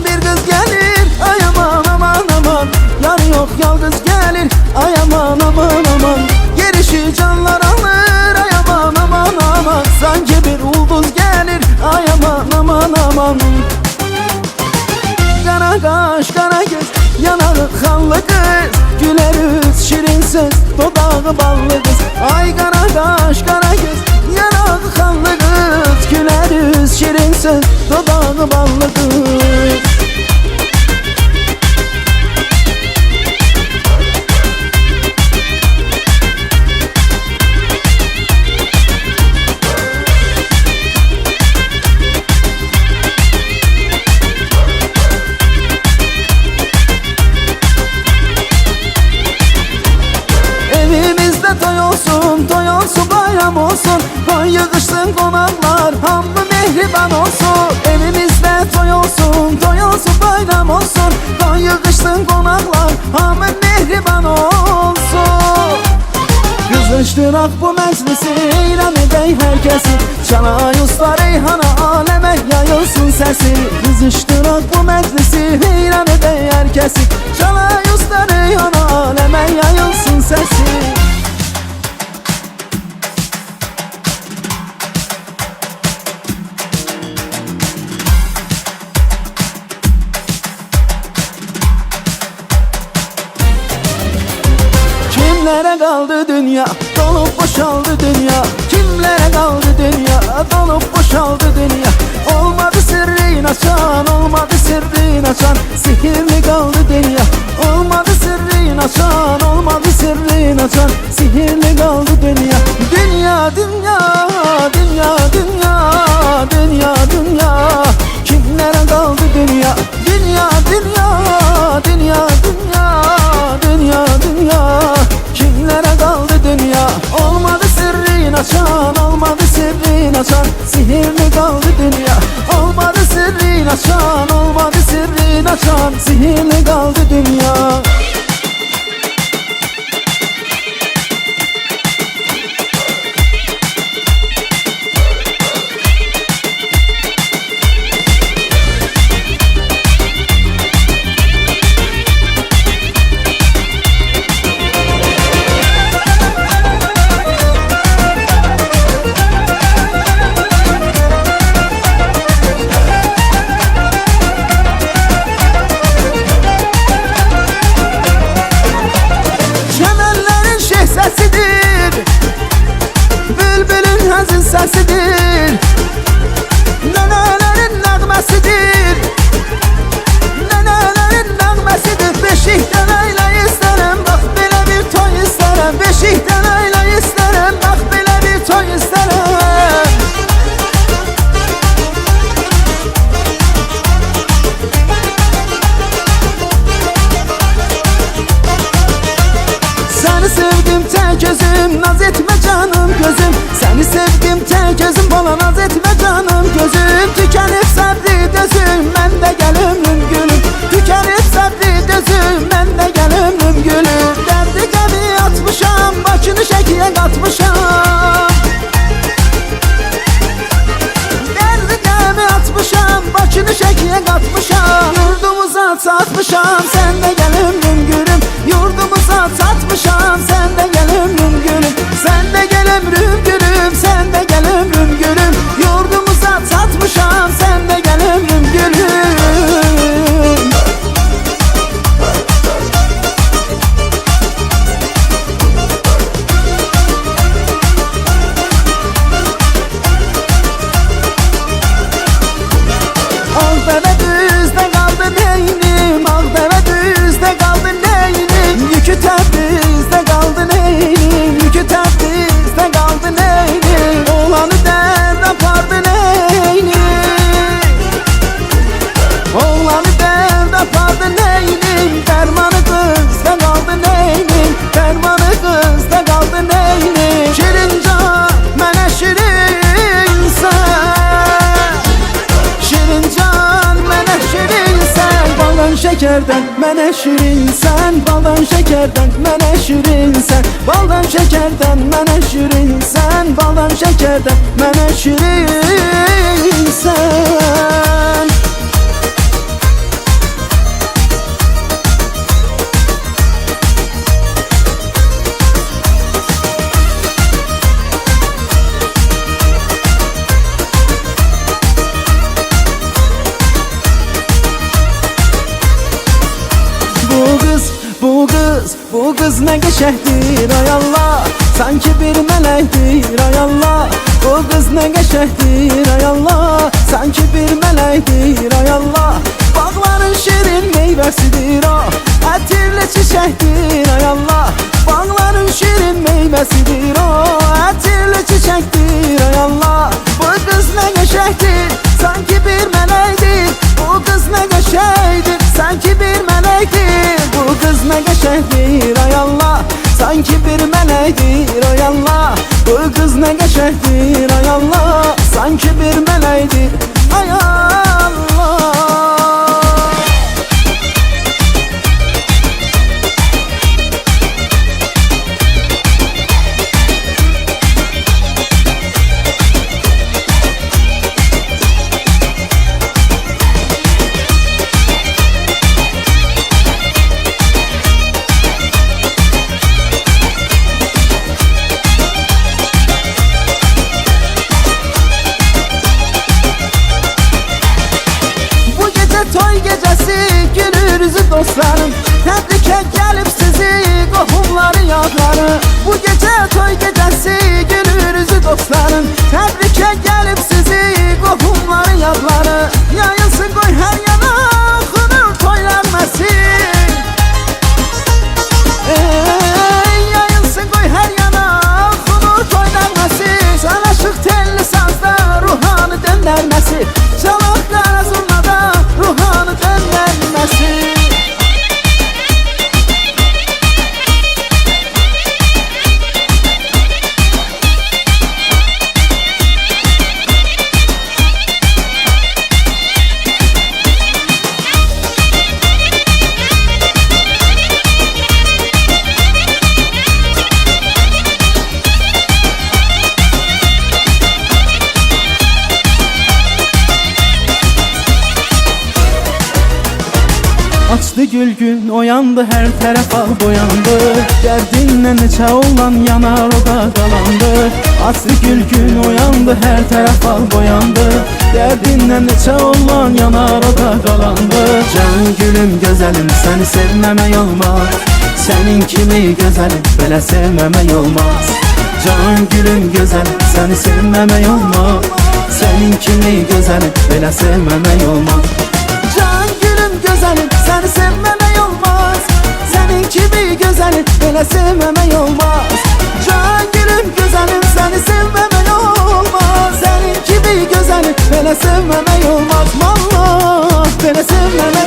Bir kız gelir, ay aman aman aman. Yar yok yalnız gelir, ay aman aman aman. Gelişi canlar alır, ay aman aman aman. Sanki bir ulduz gelir, ay aman aman aman. Kara kaş, kara göz, yanağı kanlı kız. Güler yüz, şirin söz, dodağı ballı kız. Ay kara kaş, kara göz, yanağı kanlı kız. Güler yüz, şirin söz, dodağı ballı kız. Toy olsun bayram olsun, koy yığışsın konaklar, hamı mehriban olsun. Evimizde toy olsun bayram olsun, koy yığışsın konaklar, hamı mehriban olsun. Kızıştırak bu meclisi, eylem edey herkesi. Çalay usta reyhana, aleme yayılsın sesi. Kızıştırak bu meclisi, eylem edey herkesi. Çalay usta reyhana, aleme yayılsın sesi. Kimlere kaldı dünya, dolup boşaldı dünya. Kimlere kaldı dünya, dolup boşaldı dünya. Olmadı sırrın açan, olmadı sırrın açan. Sihirli kaldı dünya. Olmadı sırrın açan, olmadı sırrın açan. Sihirli kaldı dünya. Dünya, dünya, dünya, dünya, dünya, dünya. Kimlere kaldı dünya, dünya, dünya, dünya, dünya, dünya, dünya. Kimlere kaldı dünya? Olmadı sırrın açan, olmadı sırrın açan. Sihirli kaldı dünya. Olmadı sırrın açan, olmadı sırrın açan. Sihirli kaldı dünya. Bülbülün hazin sesidir, nenelerin nəğməsidir. Nenelerin nəğməsidir. Beşikdən ayla istərəm, bax belə bir toy istərəm. Beşikdən ayla istərəm, bax belə bir toy istərəm. Səni sevdim tek gözüm, naz etmə canım gözüm. Səni sevdim tek gözüm, bana naz etmə canım gözüm. Tükənib səbri dözüm, mən də gəl ömrüm gülüm. satmışam, sen de gel ömrüm gülüm. Yurdumuza satmışam, sen de gel ömrüm gülüm. Sen de gel ömrüm gülüm, sen de gel ömrüm gülüm. Yurdumuza satmışam, sen de gel ömrüm gülüm. Ağdere düzde kaldı neynim, Ağdere düzde kaldı neynim. Yükü Təbrizdə kaldı neynim, yükü Təbrizdə kaldı neynim. Oğlanı dərd apardı neynim, oğlanı dərd apardı neynim. Dərmanı qızda kaldı neynim, dərmanı qızda kaldı neynim. Şirinca mənə şirinsən, Şirincan mənə şirinsən. Baldan şekerden mənə şirinsən, baldan şekerden mənə şirinsən. Baldan şekerden mənə şirinsən, baldan şekerden mənə şirinsən. Bu kız ne geçehdir ay Allah, sanki bir melektir ay Allah. Bu kız ne geçehdir ay Allah, sanki bir melektir ay Allah. Bağların şirin meyvesidir o, ətirli çiçektir ay Allah. Bağların şirin meyvesidir o, ətirli çiçektir ay Allah. Bu kız ne geçehdir, sanki bir melektir. Bu kız ne geçehdir, sanki bir melektir. Bu kız ne geçehdir ay Allah, sanki bir melektir ay Allah. Bu kız ne geçehdir ay Allah, sanki bir melektir ay Allah. Toy gecesi gülürüzü dostlarım, təbrikə gəlib sizi qohumları yadları. Bu gece toy gecesi gülürüzü dostlarım, təbrikə gəlib sizi qohumları yadları. Yayılsın qoy hər yana xunur toylanmasın, yayılsın qoy hər yana xunur toylanmasın. Sanaşıq telli sazda ruhanı döndərməsi, çalaq qara zurnada ruhanı döndərməsi. Açdı gül gün oyandı, her tərəf ağ boyandı. Dərdinlə neçə olan yanar o da qalandı. Açdı gül gün oyandı, hər tərəf ağ boyandı. Dərdinlə neçə olan yanar o da qalandı. Can gülüm gözəlim, səni sevməmək olmaz. Sənin kimi gözəlim, belə sevməmək olmaz. Can gülüm gözəlim, səni sevməmək olmaz. Sənin kimi gözəlim, belə sevməmək olmaz. Can gülüm gözəlim, səni sevməmək olmaz. Sənin kimi gözəlim, belə sevməmək olmaz. Can gülüm gözəlim, səni sevməmək olmaz. Sənin kimi gözəlim, belə sevməmək olmaz. Vallahi belə sevməmək